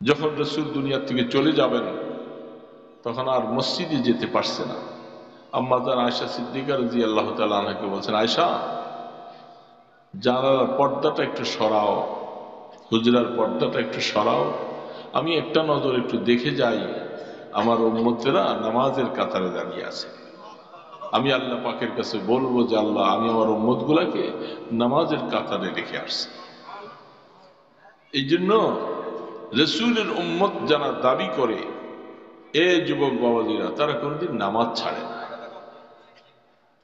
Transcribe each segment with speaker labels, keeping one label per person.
Speaker 1: যখন রাসূল দুনিয়া থেকে চলে যাবেন তখন আর মসজিদে যেতে পারছে না। আম্মা জান আয়েশা সিদ্দিকা রাদিয়াল্লাহু তাআলা আনহাকে বলছেন, আয়েশা, জানালার পর্দাটা একটু সরাও, হুজরার পর্দাটা একটু সরাও, আমি একটা নজর একটু দেখে যাই আমার উম্মতেরা নামাজের কাতারে দাঁড়িয়ে আছে। আমি আল্লাহ পাকের কাছে বলবো যে আল্লাহ, আমি আমার উম্মতগুলাকে নামাজের কাতারে রেখে আসছি। এই জন্য রাসূলের উম্মত যারা দাবি করে, এ যুবক বাবাজিরা, তারা কোনোদিন নামাজ ছাড়ে না,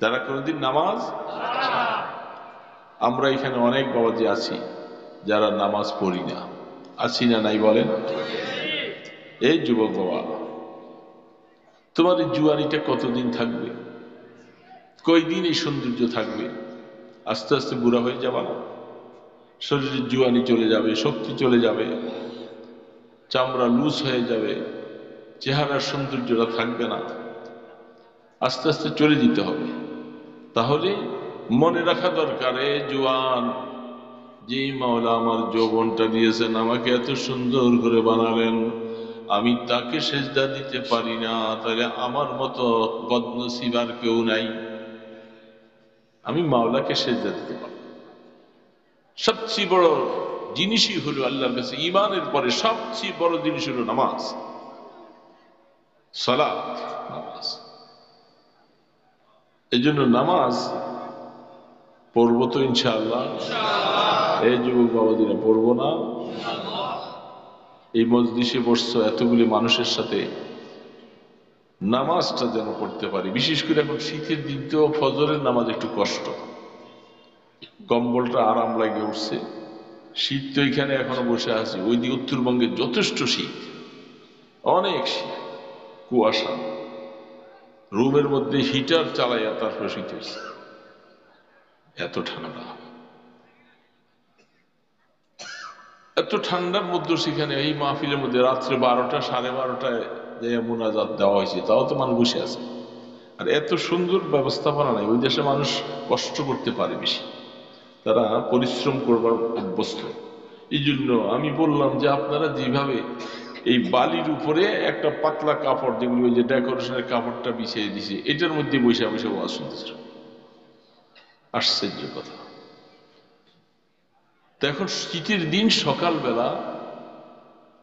Speaker 1: তারা কোনোদিন নামাজ। আমরা এখানে অনেক বাবাজি আছি যারা নামাজ পড়ি না, আছি না নাই বলেন? এই যুবক বাবা, তোমার এই জুয়ানিটা কতদিন থাকবে? কয়দিন এই সৌন্দর্য থাকবে? আস্তে আস্তে বুড়া হয়ে যাবা না? শরীরের জুয়ানি চলে যাবে, শক্তি চলে যাবে, চামড়া লুজ হয়ে যাবে, চেহারার সৌন্দর্যটা থাকবে না, আস্তে আস্তে চলে যেতে হবে। তাহলে মনে রাখা দরকার, এ জোয়ান, যে মাওলা আমার যৌবনটা দিয়েছেন, আমাকে এত সুন্দর করে বানালেন, আমি তাকে সেজদা দিতে পারি না, তাহলে আমার মতো বদনসিব আর কেউ নাই। আমি মাওলাকে সেজদা দিতে পারি। সবচেয়ে বড় জিনিসই হলো আল্লাহর কাছে ঈমানের পরে সবচেয়ে বড় জিনিস হলো নামাজ, সালাত, নামাজ। এই জন্য নামাজ পড়বো তো ইনশাআল্লাহ। এই যুবক বাবাদিরা, পড়বো না? এই মজলিসে বসছো এতগুলি মানুষের সাথে, নামাজটা যেন পড়তে পারি। বিশেষ করে এখন শীতের দিন তো ফজরের নামাজ একটু কষ্ট, কম্বলটা আরাম লাগে উঠছে। শীত তো এখানে এখনো বসে আছি, ওই দিকে উত্তরবঙ্গে যথেষ্ট শীত, অনেক শীত, কুয়াশা, রুমের মধ্যে হিটার চালাইয়া তারপরে শীত হয়েছে, এত ঠান্ডা। এত ঠান্ডার মধ্যে সেখানে এই মাহফিলের মধ্যে রাত্রে 12টা, 12:30টায় যে মোনাজাত দেওয়া হয়েছে, তাও তো মানুষ বসে আছে। আর এত সুন্দর ব্যবস্থাপনা নাই। ওই দেশে মানুষ কষ্ট করতে পারে বেশি, তারা পরিশ্রম করবার অভ্যস্ত। এই জন্য আমি বললাম যে আপনারা যেভাবে এই বালির উপরে একটা পাতলা কাপড়, যেগুলো ওই যে ডেকোরেশনের কাপড়টা বিছিয়ে দিছে, এটার মধ্যে বসে বসে ওয়াজ শুনতেছে, আশ্চর্য কথা। তো এখন শীতের দিন সকালবেলা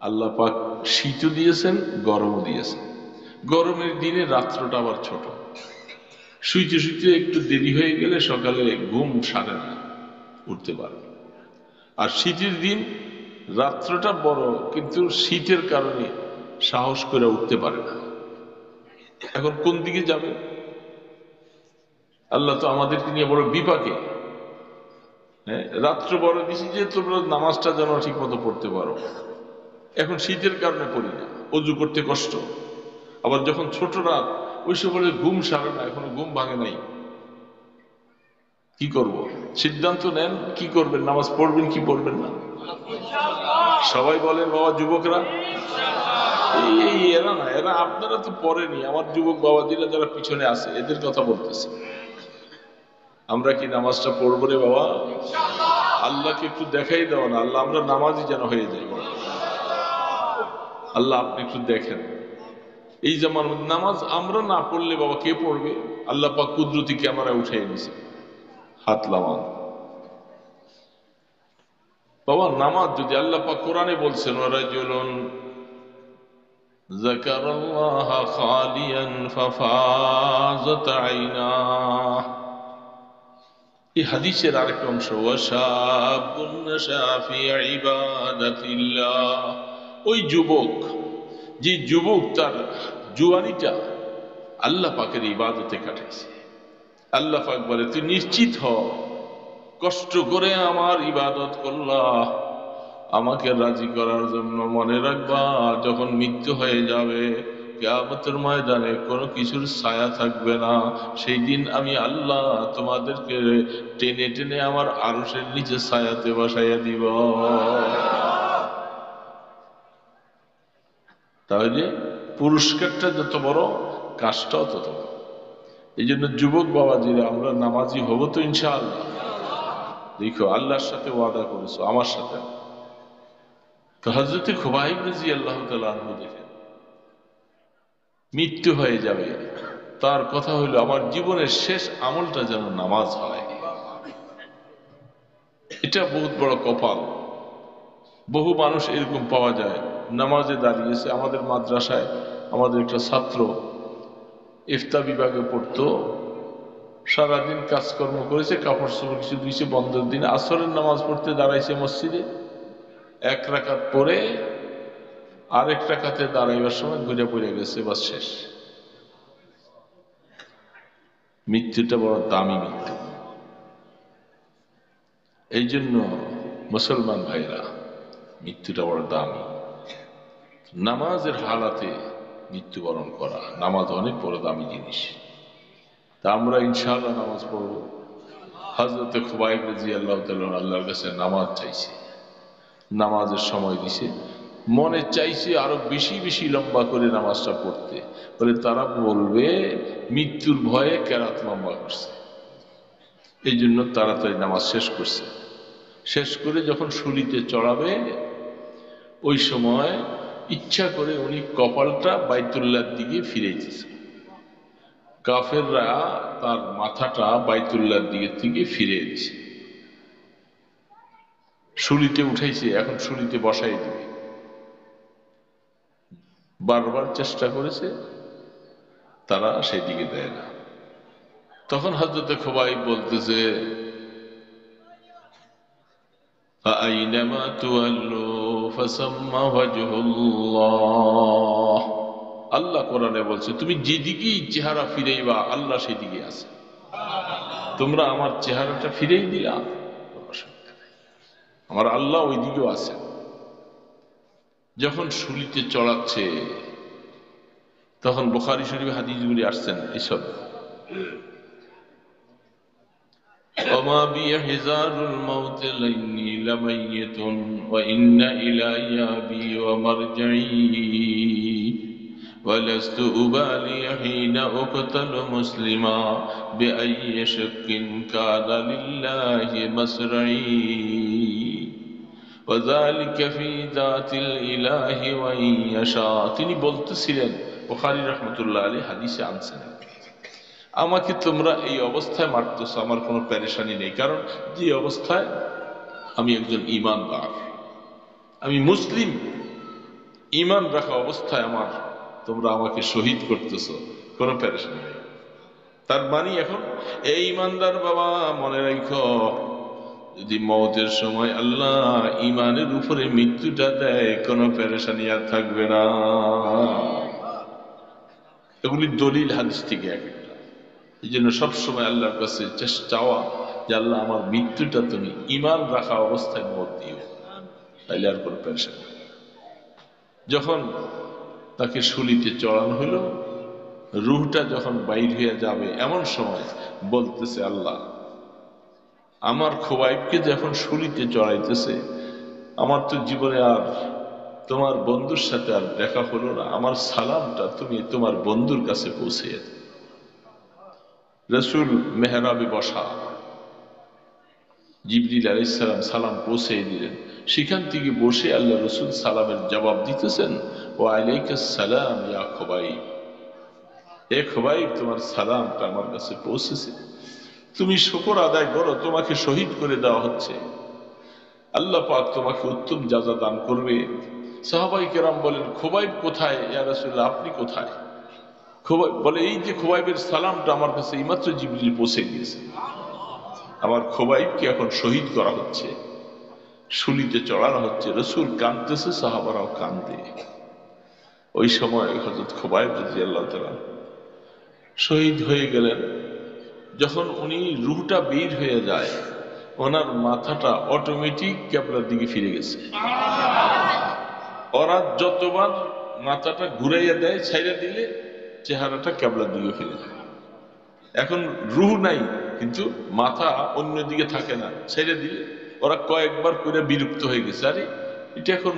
Speaker 1: আল্লাহ পাক শীতও দিয়েছেন, গরমও দিয়েছেন। গরমের দিনে রাত্রটা আবার ছোট, শুইতে শুইতে একটু দেরি হয়ে গেলে সকালে ঘুম সারে না, উঠতে পারে। আর শীতের দিন রাত্রটা বড়, কিন্তু শীতের কারণে সাহস করে উঠতে পারে না। এখন কোন দিকে যাবে? আল্লাহ তো আমাদেরকে নিয়ে বড় বিপাকে। হ্যাঁ, রাত্র বড় দিছি যে তোমরা নামাজটা যেন ঠিক মতো পড়তে পারো। এখন শীতের কারণে পড়ি না, অজু করতে কষ্ট। আবার যখন ছোট রাত, ওই সময় ঘুম সারে না, এখনো ঘুম ভাঙে নাই, কি করব? সিদ্ধান্ত নেন, কি করবেন, নামাজ পড়বেন কি পড়বেন না? সবাই বলেন বাবা, যুবকরা। এই এরা না, এরা আপনারা তো পড়েনি, আমার যুবক বাবাজিরা যারা পিছনে আছে এদের কথা বলতেছে। আমরা কি নামাজটা পড়বো রে বাবা? আল্লাহকে একটু দেখাই দাও না, আল্লাহ আমরা নামাজই যেন হয়ে যাই। আল্লাহ আপনি একটু দেখেন, এই জামার নামাজ আমরা না পড়লে বাবা কে পড়বে? আল্লাহ পাক কুদরতি ক্যামেরা উঠে নিছে, হাত লাগান বাবা। নামাজ যদি আল্লাহ পাক কোরআনে বলছেন, ওয়ারাজুলুন যাকারাল্লাহ খালিয়ান ফাফাযাত আইনাহ, এই হাদিসের আরেকটা অংশ, ওয়াশাবুন নাশা ফি ইবাদাতিল্লাহ, ওই যুবক, যে যুবক তার জুয়ানিটা আল্লাহ পাকের ইবাদতে কাটাইছে। আল্লাহ পাক বলে, তুই নিশ্চিত হ, কষ্ট করে আমার ইবাদত করলা, আমাকে রাজি করার জন্য, মনে রাখবা যখন মৃত্যু হয়ে যাবে, কিয়ামতের ময়দানে কোনো কিছুর ছায়া থাকবে না। সেই দিন আমি আল্লাহ তোমাদেরকে টেনে টেনে আমার আরশের নিচে ছায়াতে বসাইয়া দিব। তাহলে পুরস্কারটা যত বড়, কাজটাও তত বড়। এই জন্য যুবক বাবাজিরা, আমরা নামাজি হব তো ইনশাআল্লাহ। দেখো, আল্লাহর সাথে ওয়াদা করেছো, আমার সাথে। তো হযরতে খুবাইব রাদিয়াল্লাহু তাআলা আনহু দেখেন মৃত্যু হয়ে যাবে, তার কথা হলো আমার জীবনের শেষ আমলটা যেন নামাজ হয়। এটা বহুত বড় কপাল। বহু মানুষ এরকম পাওয়া যায়, নামাজে দাঁড়িয়েছে। আমাদের মাদ্রাসায় আমাদের একটা ছাত্র ইফতা বিভাগে পড়তো, সারাদিন কাজকর্ম করেছে, কাপড় চোপড় কিছু ধুইছে, বন্ধের দিন আসরের নামাজ পড়তে দাঁড়াইছে মসজিদে, এক রাকাত পড়ে আরেক রাকাতে দাঁড়াইবার সময় ঘুরে পড়ে গেছে, বাস শেষ। মৃত্যুটা বড় দামি মৃত্যু। এই জন্য মুসলমান ভাইরা, মৃত্যুটা বড় দামি। নামাজের হালাতে মৃত্যুবরণ করা, নামাজ অনেক বড় দামি জিনিস। তা আমরা ইনশাআল্লাহ নামাজ পড়ব। হযরতে খুবাইব রাদিয়াল্লাহু তাআলা আল্লাহর কাছে নামাজ চাইছে, নামাজের সময় দিছে, মনে চাইছে আরো বেশি বেশি লম্বা করে নামাজটা পড়তে, বলে তারা বলবে মৃত্যুর ভয়ে কেরাত লম্বা করছে। এই জন্য তাড়াতাড়ি নামাজ শেষ করছে। শেষ করে যখন শুলিতে চড়াবে, ওই সময় ইচ্ছা করে উনি কপালটা বাইতুল্লাহর দিকে ফিরেইতেছে। কাফেররা তার মাথাটা বাইতুল্লাহর দিকে থেকে ফিরে দিছে। শুলিতে উঠাইছে, এখন শুলিতে বসাই দিবে। বারবার চেষ্টা করেছে, তারা সেদিকে দেয় না। তখন হযরতে খুবাইব বলতেছে, فأينما تولوا فثم وجه الله। আল্লাহ কোরআনে বলছে তুমি যেদিকেই চেহারা ফিরাইবা আল্লাহ সেদিকে আছে। তোমরা আমার চেহারাটা ফিরেই দিলা, আমার আল্লাহ ওই দিকেও আছে। যখন শুলিতে চড়াচ্ছে, তখন বুখারী শরীফে হাদিসগুলি আসছেন এসব, وما بي حزار الموت لإني لميت وإن إلي أبي ومرجعي ولست أبالي حين أقتل مسلما بأي شق كان لله مسرعي وذلك في ذات الإله وإن يشاء। তিনি বলতেছিলেন, বুখারী রাহমাতুল্লাহ আলাইহি হাদিসে আনছেন, আমাকে তোমরা এই অবস্থায় মারতেছ, আমার কোনো পেরেশানি নেই, কারণ যে অবস্থায় আমি একজন ঈমানদার, আমি মুসলিম, ঈমান রাখা অবস্থায় তোমরা আমাকে শহীদ করতেছ, কোনো পেরেশানি নেই। তার মানে এখন এই ঈমানদার বাবা মনে রাখো, যদি মওতের সময় আল্লাহ ঈমানের উপরে মৃত্যুটা দেয়, কোনো পেরেশানি আর থাকবে না। এগুলি দলিল হাদিস থেকে এক একটা। এই জন্য সবসময় আল্লাহর কাছে চাওয়া যে আল্লাহ আমার মৃত্যুটা তুমি ঈমান রাখা অবস্থায় মত দিও, তাইলে আর কোনো পেরেশানি নেই। যখন তাকে শুলিতে চড়ানো হইল, রূহটা যখন বাইর হয়ে যাবে, এমন সময় বলতেছে আল্লাহ, আমার খুবাইবকে যখন শুলিতে চড়াইতেছে, আমার তো জীবনে আর তোমার বন্ধুর সাথে আর দেখা হলো না, আমার সালামটা তুমি তোমার বন্ধুর কাছে পৌঁছে দাও। রাসূল মেহরাবে বসা, জিবরিল আলাইহিস সালাম সালাম পৌঁছে দিলেন। সেখান থেকে বসে আল্লাহ রাসূল সালামের জবাব দিতেছেন, ওয়া আলাইকাস সালাম ইয়া খুবাইব, হে খুবাইব তোমার সালামটা আমার কাছে পৌঁছেছে, তুমি শুকর আদায় করো, তোমাকে শহীদ করে দেওয়া হচ্ছে, আল্লাহ পাক তোমাকে উত্তম জাযা দান করবে। সাহাবায়ে কেরাম বলেন, খুবাইব কোথায় ইয়া রাসূলুল্লাহ, আপনি কোথায়? খুবাইব বলে, এই যে খুবাইবের সালামটা আমার কাছে এইমাত্র জিবরিল পৌঁছে দিয়েছে, আমার খুবাইবকে এখন শহীদ করা হচ্ছে, শুলিতে চড়ানো হচ্ছে। রাসূল কাঁদতেছে, সাহাবারাও কান্দে। ওই সময় হযরত খুবাইব রাদিয়াল্লাহু তাআলা শহীদ হয়ে গেলেন। যখন উনি রূহটা বের হয়ে যায়, ওনার মাথাটা অটোমেটিক কিবলার দিকে ফিরে গেছে। ওরা যতবার মাথাটা ঘুরাইয়া দেয়, ছাইড়া দিলে চেহারাটা কিবলার দিকে ফিরে যায়। এখন রূহ নাই, কিন্তু মাথা অন্যদিকে থাকে না, ছেড়ে দিলে ওরা কয়েকবার করে বিরক্ত হয়ে গেছে, আরে এটা এখন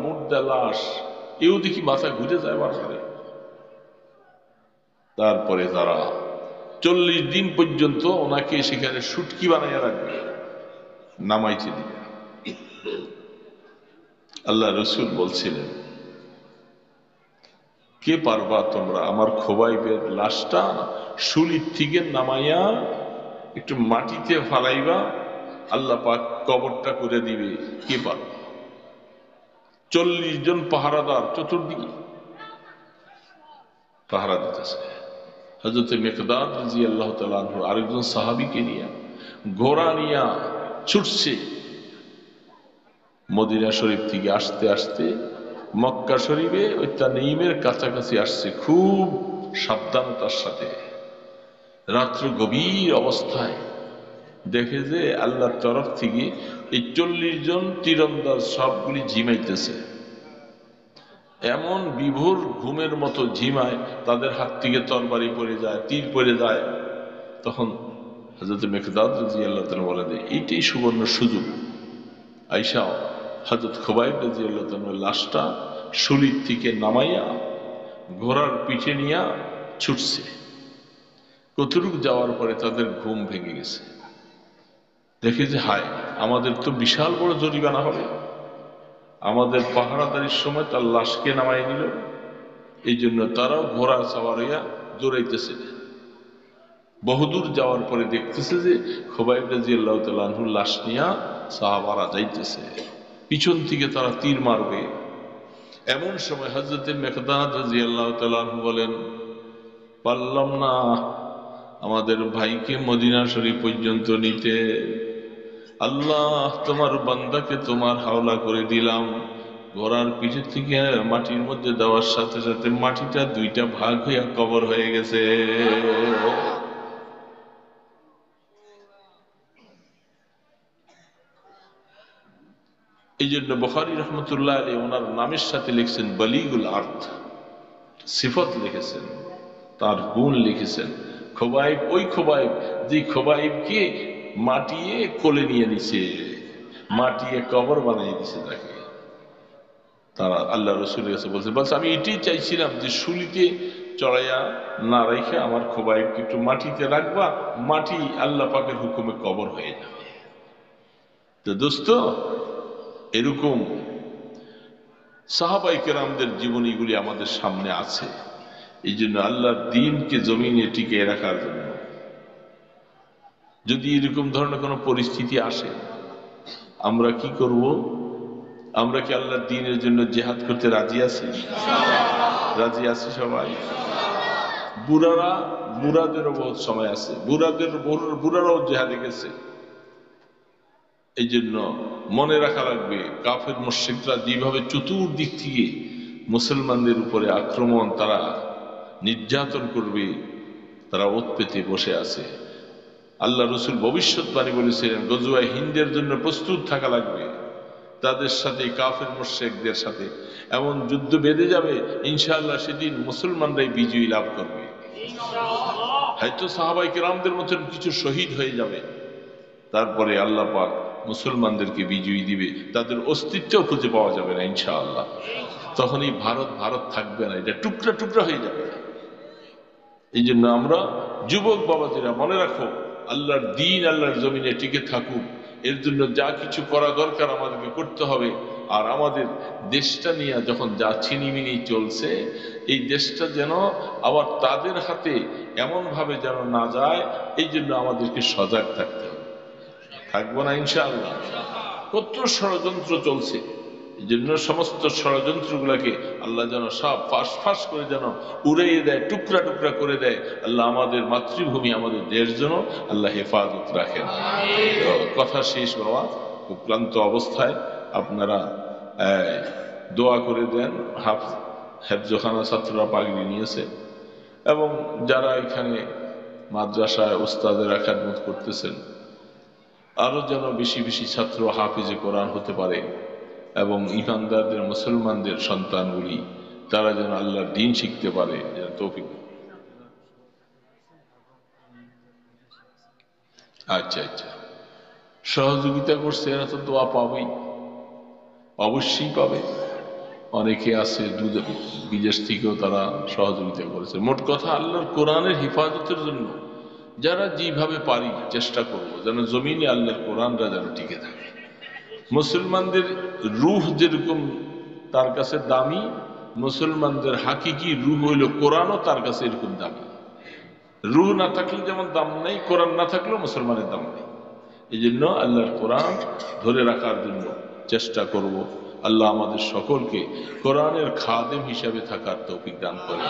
Speaker 1: মুর্দা লাশ, এও দেখি মাথা ঘুরে যায় বারবারে। তারপরে তারা 40 দিন পর্যন্ত ওনাকে সেখানে সুটকি বানাইয়া রাখবে, নামাইতে দিবে। আল্লাহ রসুল বলছিলেন, কে পারবা তোমরা আমার খোবাইবের লাশটা শুলির থেকে নামাইয়া একটু মাটিতে ফালাইবা, আল্লাহ পাক কবরটা করে দিবে, কে পারবা? 40 জন পাহারাদার চতুর্দিকে পাহারা দিতেছে। হযরত মিকদাদ রাদিয়াল্লাহু তাআলা আনহু আরেকজন সাহাবীকে নিয়ে ঘোড়া নিয়ে ছুটছে। মদিনা শরীফ থেকে আসতে আসতে মক্কা শরীফে ওই তানঈমের কাছাকাছি আসছে খুব সাবধানতার সাথে। রাত্র গভীর অবস্থায় দেখে যে আল্লাহর তরফ থেকে এই 40 জন তীরন্দাজ সবগুলি ঝিমাইতেছে। এমন বিভোর ঘুমের মতো ঝিমায়, তাদের হাত থেকে তরবারি পড়ে যায়, তীর পড়ে যায়। তখন হযরত মিকদাদ রাদিয়াল্লাহু তাআলা বলে যে এইটাই সুবর্ণ সুযোগ। আয়েশা হযরত খুবাইব রাদিয়াল্লাহু তাআলার লাশটা শুলির থেকে নামাইয়া ঘোড়ার পিঠে নিয়ে ছুটছে। কতটুকু যাওয়ার পরে তাদের ঘুম ভেঙে গেছে। দেখে যে হায়, আমাদের তো বিশাল বড় জরিমানা হবে, আমাদের পাহারাদারির সময় তার লাশকে নামাই নিল। এই জন্য তারাও ঘোড়া সাওয়ার হইয়া দৌড়াইতেছে। বহুদূর যাওয়ার পরে দেখতেছে যে খুবাইব রাদিয়াল্লাহু তাআলা আনহুর লাশ নিয়া সাহাবারা যাইতেছে, পিছন থেকে তারা তীর মারবে। এমন সময় হযরত মিকদাদ রাদিয়াল্লাহু তাআলা আনহু বলেন, পারলাম না আমাদের ভাইকে মদিনা শরীফ পর্যন্ত নিতে, আল্লাহ তোমার বান্দাকে তোমার হাওলা করে দিলাম। ঘোড়ার পিঠের থেকে মাটির মধ্যে দেওয়ার সাথে সাথে মাটিটা 2টা ভাগ হইয়া কবর হয়ে গেছে। এই জন্য বুখারী রাহমাতুল্লাহ আলাইহি ওনার নামের সাথে লিখছেন বলিগুল আর্থ, সিফত লিখেছেন, তার গুণ লিখেছেন। খোবাইব ওই খোবাইব যে খোবাইবকে মাটিয়ে কোলে নিয়ে নিছে, মাটিয়ে কবর বানিয়ে দিছে তাকে। তারা আল্লাহ রসুলের কাছে বলছে আমি এটাই চাইছিলাম যে শুলিতে চড়াইয়া না রেখে আমার খোবাইবকে একটু মাটিতে রাখবা, মাটি আল্লাহ পাকের হুকুমে কবর হয়ে যাবে। তো দোস্ত, এরকম সাহাবায়ে কেরামদের জীবনীগুলি আমাদের সামনে আছে। এই জন্য আল্লাহর দ্বীনকে জমিনে টিকিয়ে রাখার জন্য যদি এরকম ধরনের কোনো পরিস্থিতি আসে, আমরা কি করব? আমরা কি আল্লাহর দ্বীনের জন্য জিহাদ করতে রাজি আছি? রাজি আছি সবাই? বুড়াদেরও বহুত সময় আছে, বুড়ারাও জিহাদে গেছে। এই জন্য মনে রাখা লাগবে, কাফের মুশরিকরা যেভাবে চতুর্দিক থেকে মুসলমানদের উপরে আক্রমণ, তারা নির্যাতন করবে, তারা ওত পেতে বসে আছে। আল্লাহ রসুল ভবিষ্যৎবাণী বলেছিলেন, গজওয়ায়ে হিন্দের জন্য প্রস্তুত থাকা লাগবে। তাদের সাথে, কাফের মুশরিকদের সাথে এমন যুদ্ধ বেঁধে যাবে, ইনশাআল্লাহ সেদিন মুসলমানরাই বিজয়ী লাভ করবে। হয়তো সাহাবায়ে কেরামদের মতন কিছু শহীদ হয়ে যাবে, তারপরে আল্লাহ পাক মুসলমানদেরকে বিজয়ী দিবে, তাদের অস্তিত্বও খুঁজে পাওয়া যাবে না ইনশাআল্লাহ। তখন এই ভারত থাকবে না, এটা টুকরা টুকরা হয়ে যাবে। এই জন্য আমরা যুবক বাবাজিরা মনে রাখো, আল্লাহর দ্বীন আল্লাহর জমিনে টিকে থাকুক, এর জন্য যা কিছু করা দরকার আমাদেরকে করতে হবে। আর আমাদের দেশটা নিয়ে যখন যা ছিনিমিনি চলছে, এই দেশটা যেন আবার তাদের হাতে এমন ভাবে যেন না যায়, এই জন্য আমাদেরকে সজাগ থাকতে হবে। থাকবো না ইনশাআল্লাহ? কত ষড়যন্ত্র চলছে, এই জন্য সমস্ত ষড়যন্ত্রগুলোকে আল্লাহ যেন সব ফাঁস করে যেন উড়িয়ে দেয়, টুকরা টুকরা করে দেয়। আল্লাহ আমাদের মাতৃভূমি, আমাদের দেশ যেন আল্লাহ হেফাজত রাখেন। কথা শেষ বাবা, খুব ক্লান্ত অবস্থায় আপনারা দোয়া করে দেন। হেফজখানা ছাত্ররা পাগড়ি নিয়েছে, এবং যারা এখানে মাদ্রাসায় উস্তাদেরা খেদমত করতেছেন, আরো যেন বেশি বেশি ছাত্র হাফিজে কোরআন হতে পারে, এবং ইমানদারদের মুসলমানদের সন্তানগুলি তারা যেন আল্লাহর দ্বীন শিখতে পারে, যেন তৌফিক। আচ্ছা, সহযোগিতা করছে, এরা তো দোয়া পাবেই, অবশ্যই পাবে। অনেকে আছে বিদেশ থেকেও তারা সহযোগিতা করেছে। মোট কথা, আল্লাহর কোরআনের হেফাজতের জন্য যারা যেভাবে পারি চেষ্টা করবো যেন জমিনে আল্লাহর কোরআনরা যেন টিকে থাকে। মুসলমানদের রূহ যেরকম তার কাছে দামি, মুসলমানদের হাকিকি রূহ হইল কোরআনও তার কাছে এরকম দামি। রূহ না থাকলে যেমন দাম নেই, কোরআন না থাকলেও মুসলমানের দাম নেই। এই জন্য আল্লাহর কোরআন ধরে রাখার জন্য চেষ্টা করব। আল্লাহ আমাদের সকলকে কোরআনের খাদেম হিসাবে থাকার তৌফিক দান করেন।